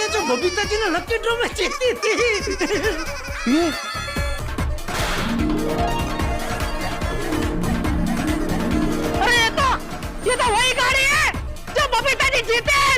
ये तो बबीता जी ने लकी ड्रॉ में जीती थी। अरे ये तो वही गाड़ी है जो बबीता जी जीते हैं